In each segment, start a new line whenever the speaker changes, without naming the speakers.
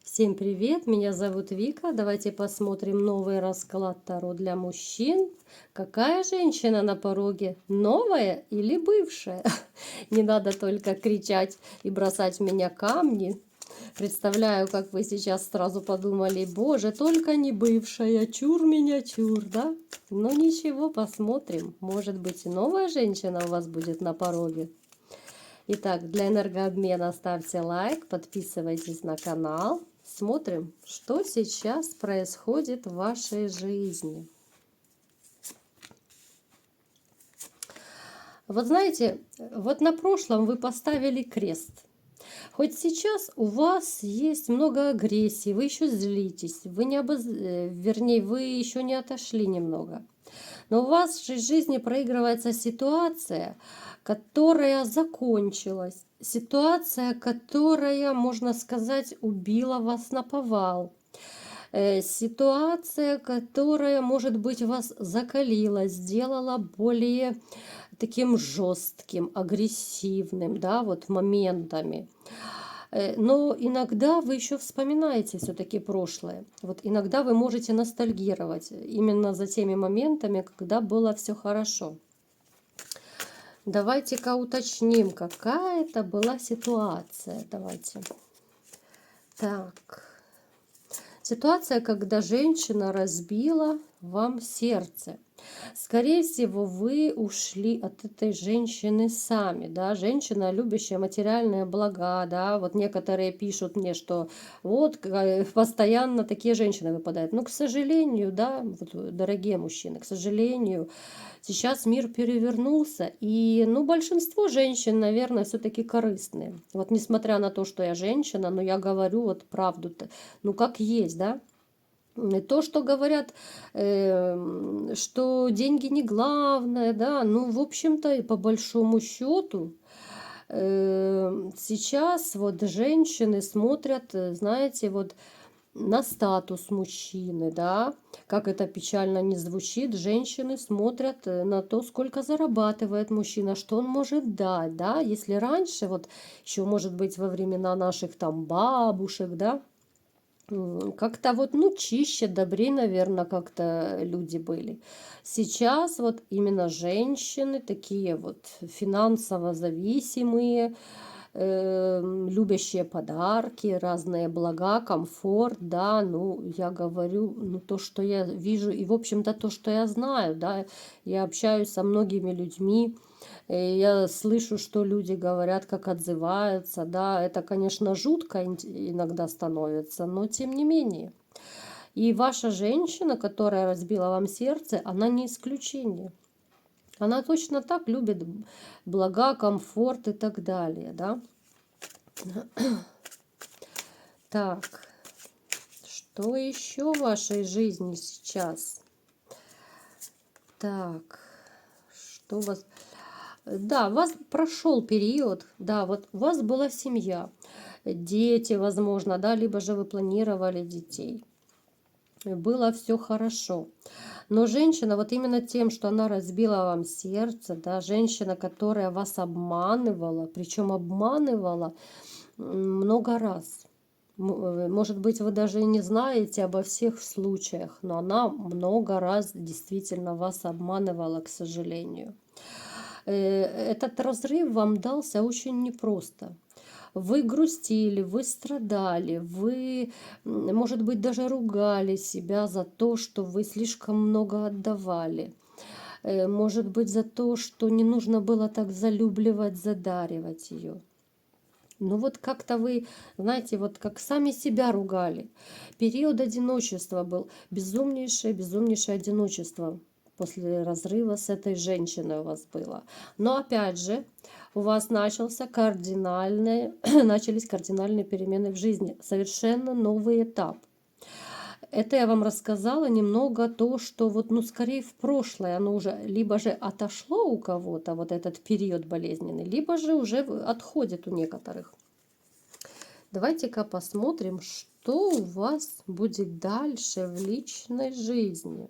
Всем привет, меня зовут Вика. Давайте посмотрим новый расклад Таро для мужчин. Какая женщина на пороге? Новая или бывшая? Не надо только кричать и бросать в меня камни. Представляю, как вы сейчас сразу подумали: боже, только не бывшая, чур меня, чур, да? Но ничего, посмотрим. Может быть, и новая женщина у вас будет на пороге. Итак, для энергообмена ставьте лайк, подписывайтесь на канал. Смотрим, что сейчас происходит в вашей жизни. Вот знаете, вот на прошлом вы поставили крест. Хоть сейчас у вас есть много агрессии, вы еще злитесь, вернее, вы еще не отошли немного. Но у вас в жизни проигрывается ситуация, которая закончилась. Ситуация, которая, можно сказать, убила вас наповал. Ситуация, которая, может быть, вас закалила, сделала более таким жестким, агрессивным, да, вот моментами. Но иногда вы еще вспоминаете все-таки прошлое. Вот иногда вы можете ностальгировать именно за теми моментами, когда было все хорошо. Давайте-ка уточним, какая это была ситуация. Давайте. Так. Ситуация, когда женщина разбила вам сердце. Скорее всего, вы ушли от этой женщины сами, да, женщина, любящая материальные блага, да, вот некоторые пишут мне, что вот постоянно такие женщины выпадают. Но, к сожалению, да, вот, дорогие мужчины, к сожалению, сейчас мир перевернулся, и, ну, большинство женщин, наверное, все-таки корыстные. Вот несмотря на то, что я женщина, но я говорю вот правду-то, ну, как есть, да. То, что говорят, что деньги не главное, да, ну, в общем-то, и по большому счету, сейчас вот женщины смотрят, знаете, вот на статус мужчины, да, как это печально не звучит, женщины смотрят на то, сколько зарабатывает мужчина, что он может дать, да, если раньше, вот еще, может быть, во времена наших там бабушек, да, как-то вот, ну, чище, добрее, наверное, как-то люди были. Сейчас вот именно женщины такие вот финансово зависимые, любящие подарки, разные блага, комфорт, да, ну, я говорю, ну, то, что я вижу, и, в общем-то, то, что я знаю, да, я общаюсь со многими людьми, я слышу, что люди говорят, как отзываются, да, это, конечно, жутко иногда становится, но тем не менее. И ваша женщина, которая разбила вам сердце, она не исключение. Она точно так любит блага, комфорт и так далее, да. Так, что еще в вашей жизни сейчас? Так, что у вас... Да, у вас прошел период, да, вот у вас была семья, дети, возможно, да, либо же вы планировали детей. Было все хорошо. Но женщина, вот именно тем, что она разбила вам сердце, да, женщина, которая вас обманывала, причем обманывала много раз. Может быть, вы даже и не знаете обо всех случаях, но она много раз действительно вас обманывала, к сожалению. Этот разрыв вам дался очень непросто. Вы грустили, вы страдали, вы, может быть, даже ругали себя за то, что вы слишком много отдавали. Может быть, за то, что не нужно было так залюбливать, задаривать ее. Ну вот как-то вы, знаете, вот как сами себя ругали. Период одиночества был, безумнейшее, безумнейшее одиночество после разрыва с этой женщиной у вас было. Но опять же, у вас начались кардинальные перемены в жизни, совершенно новый этап. Это я вам рассказала немного то, что вот, ну, скорее в прошлое оно уже либо же отошло у кого-то, вот этот период болезненный, либо же уже отходит у некоторых. Давайте-ка посмотрим, что у вас будет дальше в личной жизни.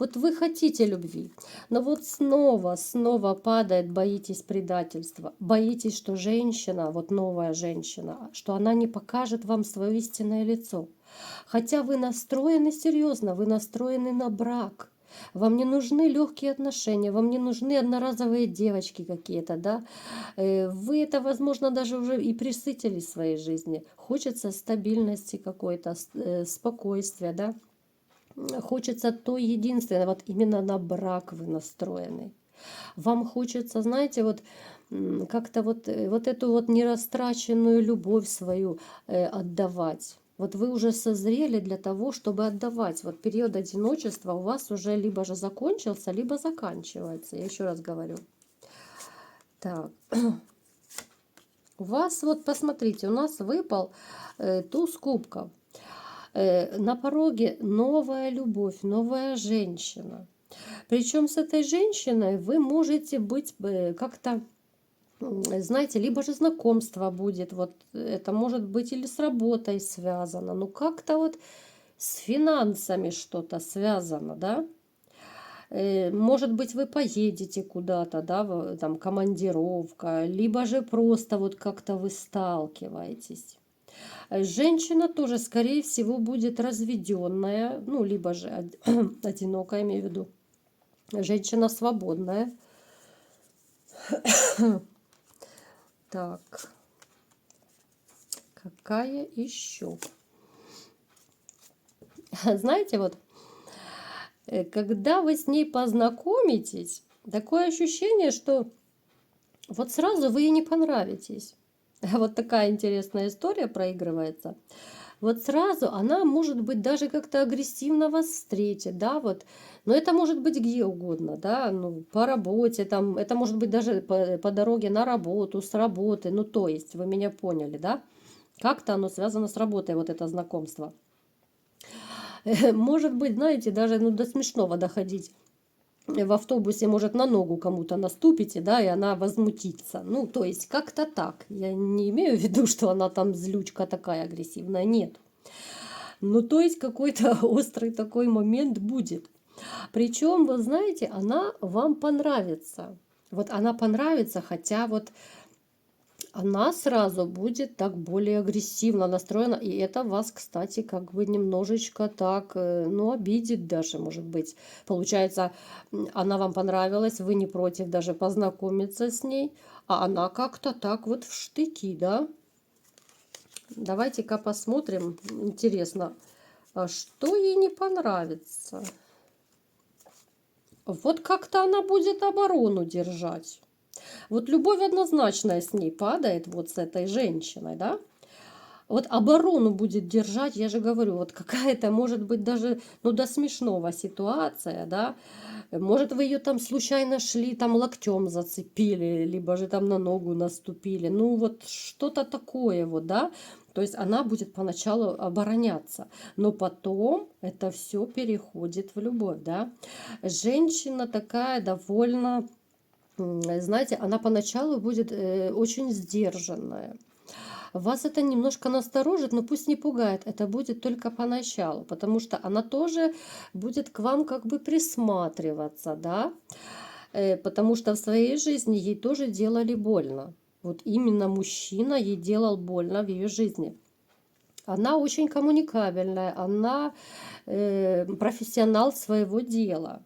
Вот вы хотите любви, но вот снова падает, боитесь предательства, боитесь, что женщина, вот новая женщина, что она не покажет вам свое истинное лицо. Хотя вы настроены серьезно, вы настроены на брак. Вам не нужны легкие отношения, вам не нужны одноразовые девочки какие-то, да? Вы это, возможно, даже уже и присытились в своей жизни. Хочется стабильности какой-то, спокойствия, да? Хочется то единственное, вот именно на брак вы настроены. Вам хочется, знаете, вот как-то вот эту вот нерастраченную любовь свою отдавать. Вот вы уже созрели для того, чтобы отдавать. Вот период одиночества у вас уже либо же закончился, либо заканчивается. Я еще раз говорю. Так. У вас, вот посмотрите, у нас выпал туз кубков. На пороге новая любовь, новая женщина. Причем с этой женщиной вы можете быть как-то, знаете, либо же знакомство будет, вот это может быть или с работой связано, ну как-то вот с финансами что-то связано, да? Может быть, вы поедете куда-то, да, там командировка, либо же просто вот как-то вы сталкиваетесь. Женщина тоже, скорее всего, будет разведенная, ну, либо же одинокая, имею в виду. Женщина свободная. Так, какая еще? Знаете, вот, когда вы с ней познакомитесь, такое ощущение, что вот сразу вы ей не понравитесь. Вот такая интересная история проигрывается. Вот сразу она, может быть, даже как-то агрессивно вас встретит, да, вот. Но это может быть где угодно, да, ну, по работе, там, это может быть даже по дороге на работу, с работы, ну, то есть, вы меня поняли, да. Как-то оно связано с работой, вот это знакомство. Может быть, знаете, даже ну, до смешного доходить. В автобусе, может, на ногу кому-то наступите, да, и она возмутится. Ну, то есть, как-то так. Я не имею в виду, что она там злючка такая агрессивная, нет. Ну, то есть, какой-то острый такой момент будет. Причем, вы знаете, она вам понравится. Вот она понравится, хотя вот она сразу будет так более агрессивно настроена. И это вас, кстати, как бы немножечко так, ну, обидит даже, может быть. Получается, она вам понравилась, вы не против даже познакомиться с ней, а она как-то так вот в штыки, да? Давайте-ка посмотрим. Интересно, а что ей не понравится? Вот как-то она будет оборону держать. Вот любовь однозначная с ней падает, вот с этой женщиной, да? Вот оборону будет держать, я же говорю, вот какая-то, может быть, даже, ну, до смешного ситуация, да? Может, вы ее там случайно шли, там локтем зацепили, либо же там на ногу наступили. Ну, вот что-то такое вот, да? То есть она будет поначалу обороняться, но потом это все переходит в любовь, да? Женщина такая довольно, знаете, она поначалу будет очень сдержанная. Вас это немножко насторожит, но пусть не пугает. Это будет только поначалу, потому что она тоже будет к вам как бы присматриваться, да? Потому что в своей жизни ей тоже делали больно. Вот именно мужчина ей делал больно в ее жизни. Она очень коммуникабельная, она профессионал своего дела.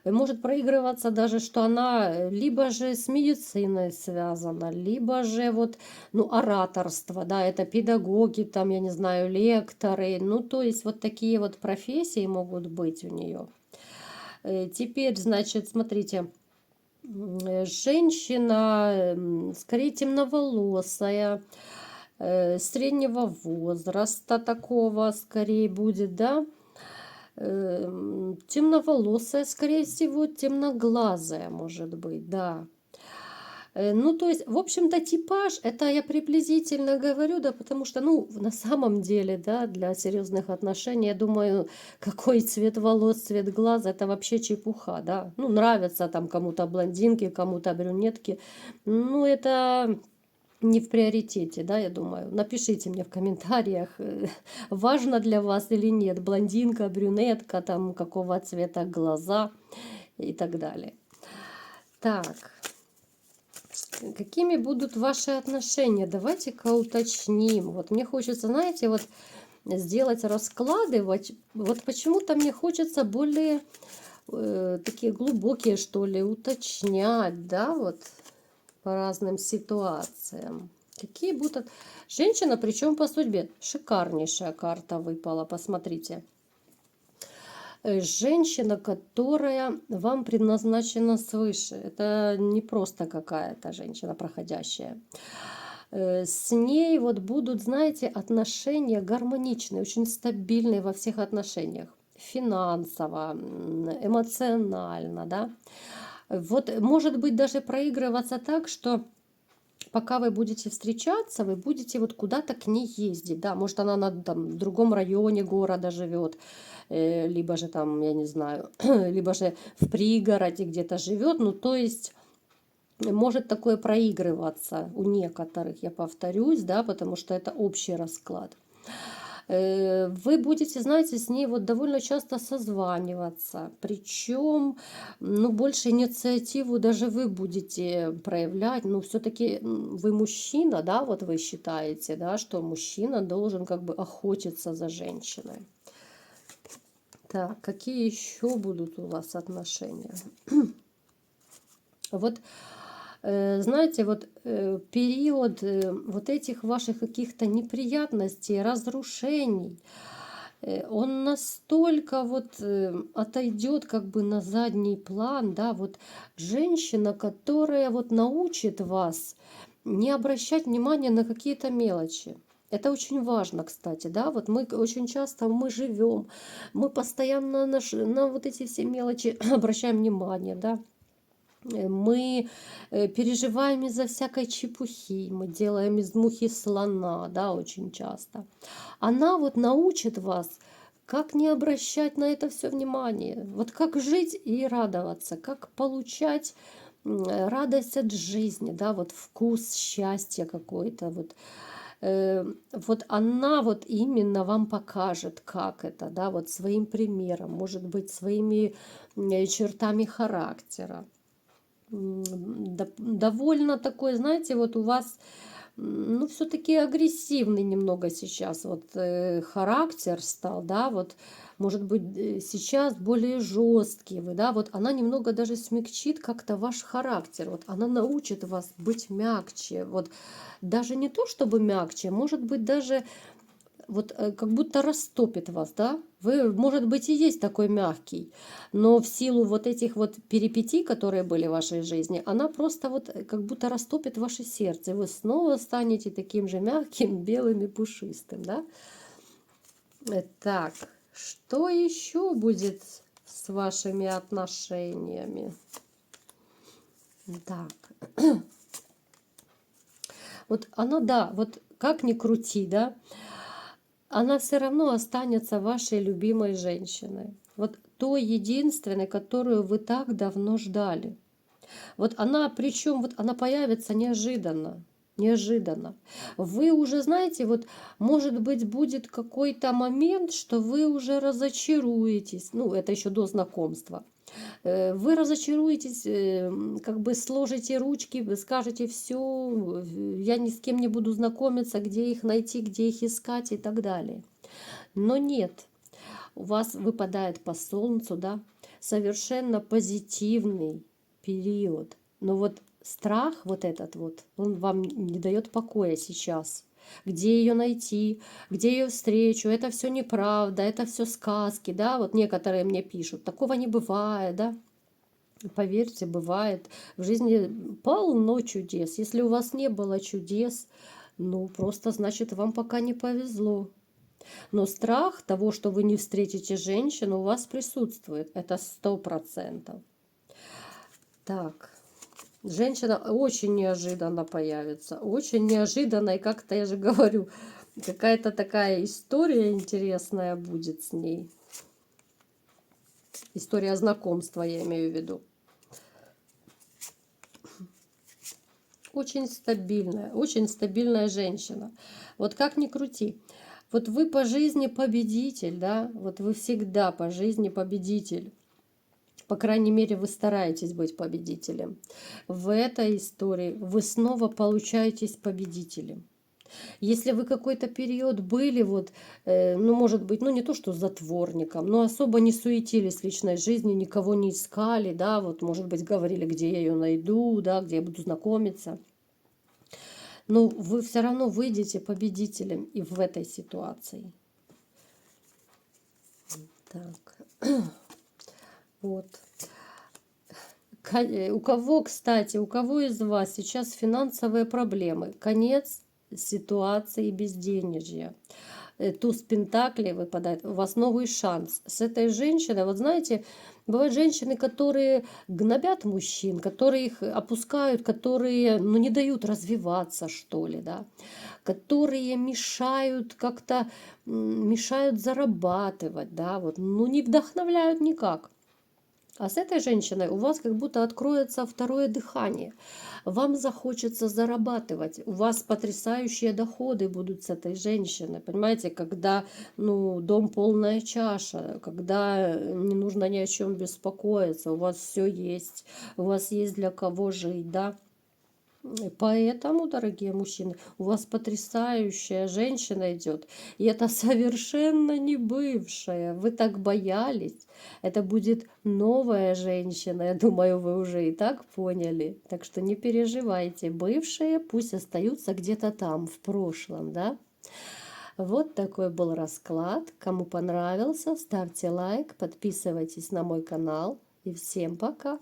Может проигрываться даже, что она либо же с медициной связана, либо же вот, ну, ораторство, да, это педагоги, там, я не знаю, лекторы, ну, то есть вот такие вот профессии могут быть у нее. Теперь, значит, смотрите, женщина, скорее темноволосая, среднего возраста такого, скорее будет, да, темноволосая, скорее всего, темноглазая, может быть, да. Ну, то есть, в общем-то, типаж, это я приблизительно говорю, да, потому что, ну, на самом деле, да, для серьезных отношений, я думаю, какой цвет волос, цвет глаз, это вообще чепуха, да. Ну, нравятся там кому-то блондинки, кому-то брюнетки, ну, это не в приоритете, да, я думаю. Напишите мне в комментариях, важно для вас или нет, блондинка, брюнетка, там, какого цвета глаза и так далее. Так, какими будут ваши отношения? Давайте-ка уточним. Вот мне хочется, знаете, вот сделать расклады. Вот почему-то мне хочется более такие глубокие, что ли, уточнять, да, вот по разным ситуациям. Какие будут... Женщина, причем по судьбе. Шикарнейшая карта выпала, посмотрите. Женщина, которая вам предназначена свыше. Это не просто какая-то женщина проходящая. С ней вот будут, знаете, отношения гармоничные, очень стабильные во всех отношениях. Финансово, эмоционально, да. Вот может быть даже проигрываться так, что пока вы будете встречаться, вы будете вот куда-то к ней ездить, да, может она на там, другом районе города живет, либо же там, я не знаю, либо же в пригороде где-то живет, ну то есть может такое проигрываться у некоторых, я повторюсь, да, потому что это общий расклад. Вы будете, знаете, с ней вот довольно часто созваниваться, причем, ну, больше инициативу даже вы будете проявлять, ну, все-таки вы мужчина, да, вот вы считаете, да, что мужчина должен как бы охотиться за женщиной. Так, какие еще будут у вас отношения? Вот, знаете, вот период вот этих ваших каких-то неприятностей, разрушений, он настолько вот отойдет как бы на задний план, да, вот женщина, которая вот научит вас не обращать внимания на какие-то мелочи. Это очень важно, кстати, да, вот мы очень часто мы живем, мы постоянно на вот эти все мелочи обращаем внимание, да, мы переживаем из-за всякой чепухи, мы делаем из мухи слона, да, очень часто. Она вот научит вас, как не обращать на это все внимание, вот как жить и радоваться, как получать радость от жизни, да, вот вкус счастья какой-то, вот. Вот она вот именно вам покажет, как это, да, вот своим примером, может быть, своими чертами характера. Довольно такой, знаете, вот у вас, ну, все-таки агрессивный немного сейчас вот характер стал, да, вот, может быть, сейчас более жесткий вы, да, вот она немного даже смягчит как-то ваш характер, вот она научит вас быть мягче, вот, даже не то чтобы мягче, может быть, даже вот как будто растопит вас, да? Вы, может быть, и есть такой мягкий, но в силу вот этих вот перипетий, которые были в вашей жизни, она просто вот как будто растопит ваше сердце, и вы снова станете таким же мягким, белым и пушистым, да? Так, что еще будет с вашими отношениями? Так, вот она, да, вот как ни крути, да, она все равно останется вашей любимой женщиной. Вот той единственной, которую вы так давно ждали. Вот она, причем вот она появится неожиданно. Неожиданно. Вы уже знаете, вот может быть будет какой-то момент, что вы уже разочаруетесь. Ну, это еще до знакомства. Вы разочаруетесь, как бы сложите ручки, вы скажете все, я ни с кем не буду знакомиться, где их найти, где их искать и так далее. Но нет, у вас выпадает по солнцу, да, совершенно позитивный период. Но вот страх вот этот вот, он вам не дает покоя сейчас. Где ее найти, где ее встречу, это все неправда, это все сказки, да, вот некоторые мне пишут, такого не бывает, да. Поверьте, бывает. В жизни полно чудес. Если у вас не было чудес, ну просто значит вам пока не повезло. Но страх того, что вы не встретите женщину, у вас присутствует. Это 100%. Так, женщина очень неожиданно появится. Очень неожиданно. И как-то, я же говорю, какая-то такая история интересная будет с ней. История знакомства, я имею в виду. очень стабильная женщина. Вот как ни крути. Вот вы по жизни победитель, да, вот вы всегда по жизни победитель. По крайней мере, вы стараетесь быть победителем. В этой истории вы снова получаетесь победителем. Если вы какой-то период были, вот, ну, может быть, ну, не то, что затворником, но особо не суетились в личной жизни, никого не искали, да, вот, может быть, говорили, где я ее найду, да, где я буду знакомиться. Но вы все равно выйдете победителем и в этой ситуации. Так, вот. У кого, кстати, у кого из вас сейчас финансовые проблемы? Конец ситуации безденежья. Туз Пентаклей выпадает, у вас новый шанс. С этой женщиной, вот знаете, бывают женщины, которые гнобят мужчин, которые их опускают, которые, ну, не дают развиваться, что ли, да, которые мешают как-то, мешают зарабатывать, да, вот, ну, не вдохновляют никак. А с этой женщиной у вас как будто откроется второе дыхание. Вам захочется зарабатывать. У вас потрясающие доходы будут с этой женщиной. Понимаете, когда, ну, дом полная чаша, когда не нужно ни о чем беспокоиться, у вас все есть, у вас есть для кого жить, да. Поэтому, дорогие мужчины, у вас потрясающая женщина идет. И это совершенно не бывшая. Вы так боялись. Это будет новая женщина. Я думаю, вы уже и так поняли. Так что не переживайте. Бывшие пусть остаются где-то там, в прошлом, да? Вот такой был расклад. Кому понравился, ставьте лайк, подписывайтесь на мой канал. И всем пока!